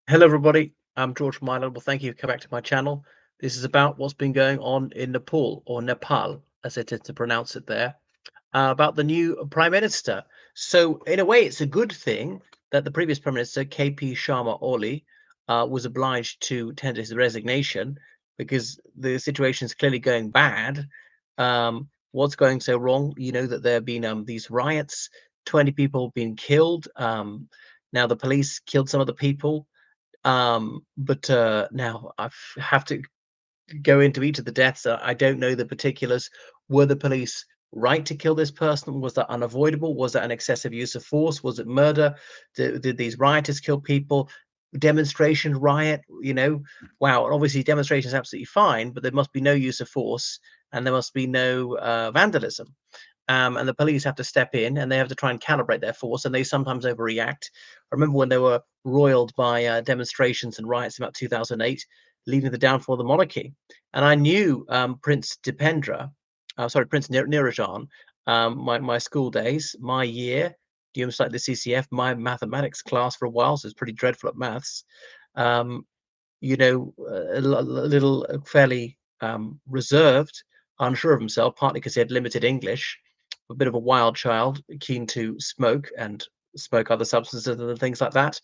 Hello, everybody. I'm George from Ireland. Well, thank you for coming back to my channel. This is about what's been going on in Nepal, or Nepal, as I tend to pronounce it there, about the new prime minister. So, in a way, it's a good thing that the previous prime minister, KP Sharma Oli, was obliged to tender his resignation because the situation is clearly going bad. What's going so wrong? You know that there have been these riots, 20 people being killed. Now, the police killed some of the people, but now have to go into each of the deaths. I don't know the particulars. Were the police right to kill this person? Was that unavoidable? Was that an excessive use of force? Was it murder? Did these rioters kill people? Demonstration riot, wow. And obviously, demonstration is absolutely fine, but there must be no use of force and there must be no vandalism. And the police have to step in and they have to try and calibrate their force, and they sometimes overreact. I remember when they were roiled by demonstrations and riots in about 2008, leading to the downfall of the monarchy. And I knew Prince Dipendra, Prince Nirajan, my school days, my year, almost like the CCF, my mathematics class for a while, so it's pretty dreadful at maths. Um, a little fairly reserved, unsure of himself, partly because he had limited English, a bit of a wild child, keen to smoke and smoke other substances and things like that.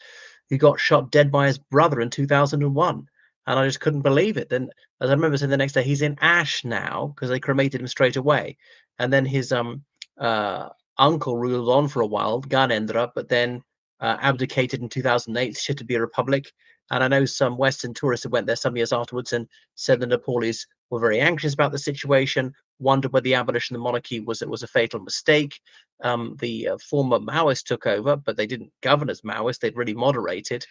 He got shot dead by his brother in 2001. And I just couldn't believe it. Then, as I remember saying the next day, he's in ash now because they cremated him straight away. And then his uh, uncle ruled on for a while, Gyanendra, but then abdicated in 2008, shit to be a republic. And I know some Western tourists who went there some years afterwards and said the Nepalese were very anxious about the situation, wondered whether the abolition of the monarchy was a fatal mistake. The former Maoists took over, but they didn't govern as Maoists; they'd really moderated.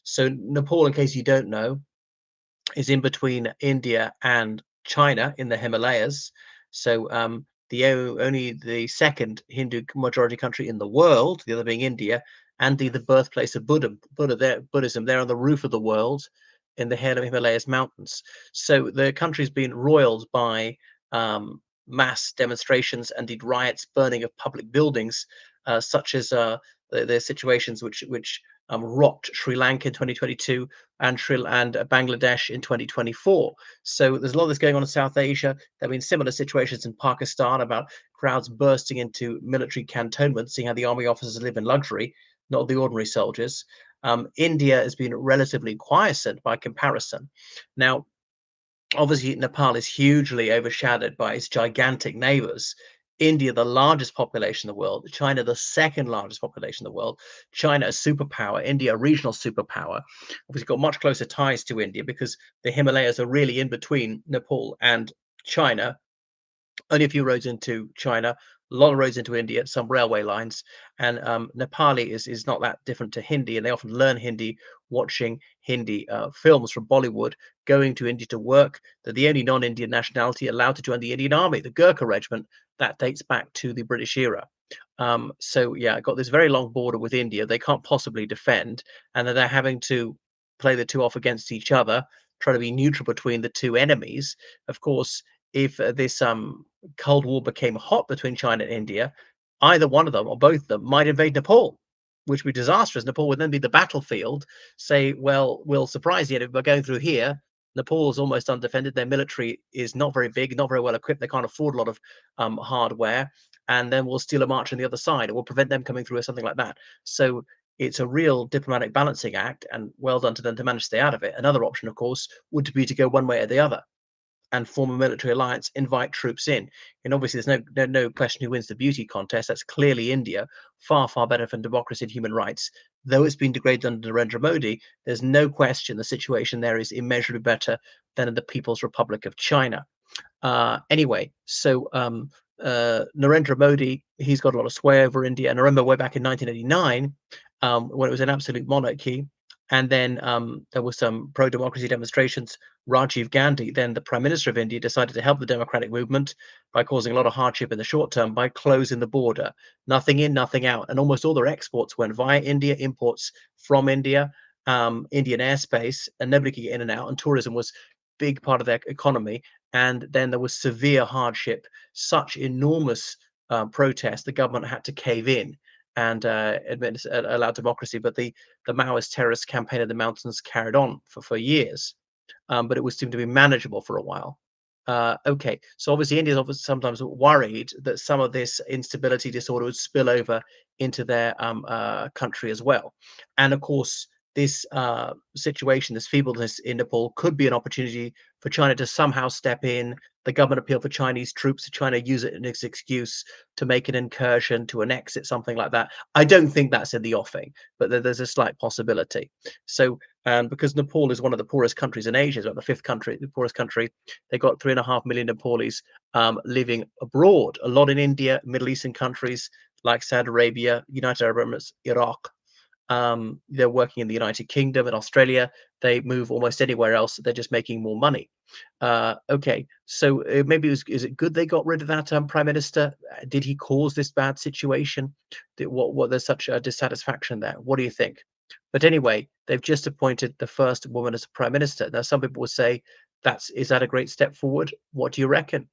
So Nepal, in case you don't know, is in between India and China in the Himalayas. So only the second Hindu majority country in the world, the other being India, and the birthplace of Buddhism. They're on the roof of the world in the Himalayas mountains. So the country's been roiled by mass demonstrations and indeed riots, burning of public buildings, such as the situations which rocked Sri Lanka in 2022 and Bangladesh in 2024. So there's a lot of this going on in South Asia. There have been similar situations in Pakistan about crowds bursting into military cantonments, seeing how the army officers live in luxury, not the ordinary soldiers. India has been relatively quiescent by comparison. Now, obviously, Nepal is hugely overshadowed by its gigantic neighbors. India, the largest population in the world, China, the second largest population in the world, China, a superpower, India, a regional superpower. Obviously, got much closer ties to India because the Himalayas are really in between Nepal and China. Only a few roads into China, a lot of roads into India, some railway lines, and Nepali is not that different to Hindi, and they often learn Hindi watching Hindi films from Bollywood, going to India to work. They're the only non-Indian nationality allowed to join the Indian Army, the Gurkha Regiment. That dates back to the British era. So yeah, got this very long border with India they can't possibly defend, and then they're having to play the two off against each other, try to be neutral between the two enemies. Of course, if this Cold War became hot between China and India, either one of them or both of them might invade Nepal, which would be disastrous. Nepal would then be the battlefield. Say, well, we'll surprise you if we're going through here. Nepal is almost undefended. Their military is not very big, not very well equipped. They can't afford a lot of hardware. And then we'll steal a march on the other side, or we'll prevent them coming through or something like that. So it's a real diplomatic balancing act, and well done to them to manage to stay out of it. Another option, of course, would be to go one way or the other and form a military alliance, invite troops in. And obviously, there's no question who wins the beauty contest. That's clearly India, far better for democracy and human rights. Though it's been degraded under Narendra Modi, there's no question the situation there is immeasurably better than in the People's Republic of China. Anyway, so Narendra Modi, he's got a lot of sway over India. And I remember way back in 1989, when it was an absolute monarchy, and then there were some pro-democracy demonstrations. Rajiv Gandhi, then the Prime Minister of India, decided to help the democratic movement by causing a lot of hardship in the short term by closing the border. Nothing in, nothing out. And almost all their exports went via India, imports from India, Indian airspace, and nobody could get in and out. And tourism was big part of their economy. And then there was severe hardship, such enormous protest, the government had to cave in. and allowed democracy. But the Maoist terrorist campaign in the mountains carried on for years, but it was seemed to be manageable for a while. Okay, so obviously India is obviously sometimes worried that some of this instability disorder would spill over into their country as well, and of course this situation, this feebleness in Nepal, could be an opportunity for China to somehow step in. The government appeal for Chinese troops to China use it as an excuse to make an incursion, to annex it, something like that. I don't think that's in the offing, but there's a slight possibility. So, because Nepal is one of the poorest countries in Asia, it's about the fifth country, the poorest country, they got 3.5 million Nepalis living abroad, a lot in India, Middle Eastern countries like Saudi Arabia, United Arab Emirates, Iraq. They're working in the United Kingdom and Australia. They move almost anywhere else. They're just making more money. Okay, so maybe is it good they got rid of that prime minister? Did he cause this bad situation? What there's such a dissatisfaction there? What do you think? But anyway, they've just appointed the first woman as prime minister. Now, some people will say is that a great step forward? What do you reckon?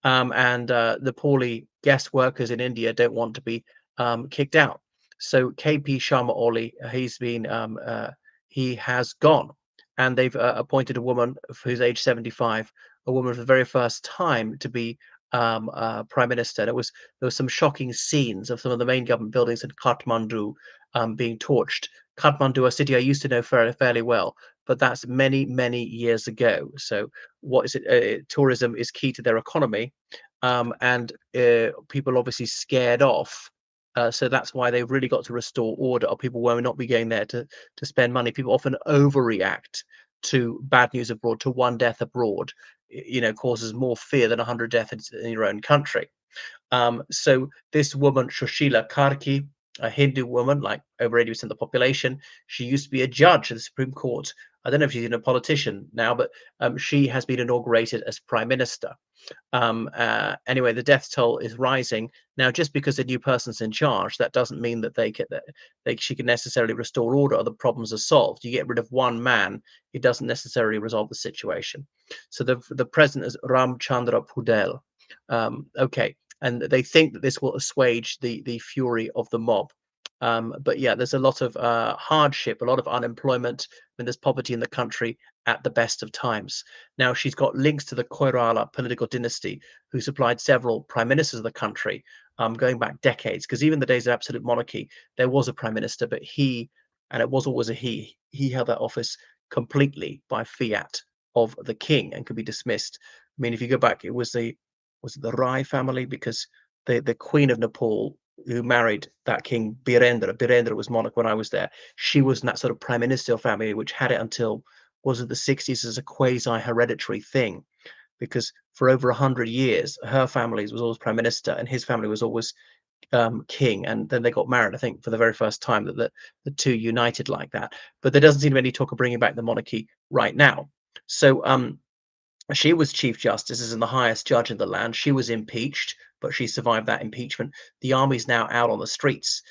And the poorly guest workers in India don't want to be kicked out. So KP Sharma Oli, he has gone, and they've appointed a woman who's age 75, a woman for the very first time to be prime minister. There was some shocking scenes of some of the main government buildings in Kathmandu being torched. Kathmandu, a city I used to know fairly well, but that's many years ago. So what is it? Tourism is key to their economy, and people obviously scared off. So that's why they've really got to restore order, or people will not be going there to spend money. People often overreact to bad news abroad, to one death abroad. Causes more fear than 100 deaths in your own country. So this woman, Shoshila Karki, a Hindu woman, like over 80% of the population, she used to be a judge at the Supreme Court. I don't know if she's even a politician now, but she has been inaugurated as prime minister. Anyway, the death toll is rising now. Just because a new person's in charge, that doesn't mean that she can necessarily restore order or the problems are solved. You get rid of one man, it doesn't necessarily resolve the situation. So the president is Ram Chandra Pudel. Okay, and they think that this will assuage the fury of the mob. But yeah, there's a lot of hardship, a lot of unemployment, and there's poverty in the country at the best of times. Now, she's got links to the Koirala political dynasty, who supplied several prime ministers of the country, going back decades. Because even the days of absolute monarchy, there was a prime minister, but and it was always a he held that office completely by fiat of the king and could be dismissed. I mean, if you go back, was it the Rai family? Because the Queen of Nepal, who married that king Birendra. Birendra was monarch when I was there. She was in that sort of prime ministerial family, which had it until was it the 60s as a quasi hereditary thing. Because for over 100 years, her family was always prime minister, and his family was always king. And then they got married, I think, for the very first time that the two united like that. But there doesn't seem to be any talk of bringing back the monarchy right now. So she was Chief Justice, as in the highest judge in the land. She was impeached, but she survived that impeachment. The army's now out on the streets.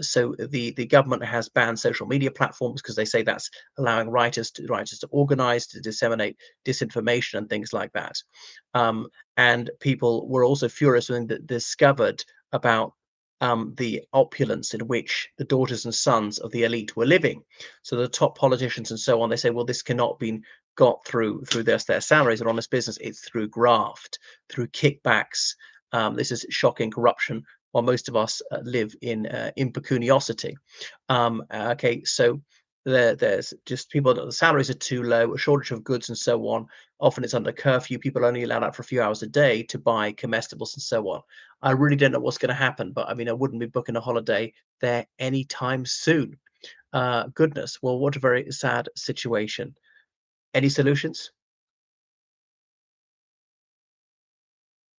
So the government has banned social media platforms because they say that's allowing writers to organize, to disseminate disinformation and things like that. Um, and people were also furious when they discovered about the opulence in which the daughters and sons of the elite were living. So the top politicians and so on, they say, well, this cannot be got through their salaries or honest business. It's through graft, through kickbacks. This is shocking corruption, while most of us live in impecuniosity. Okay, so there's just people, the salaries are too low, a shortage of goods and so on. Often it's under curfew. People only allowed out for a few hours a day to buy comestibles and so on. I really don't know what's going to happen, but I mean, I wouldn't be booking a holiday there anytime soon. Goodness, well, what a very sad situation. Any solutions?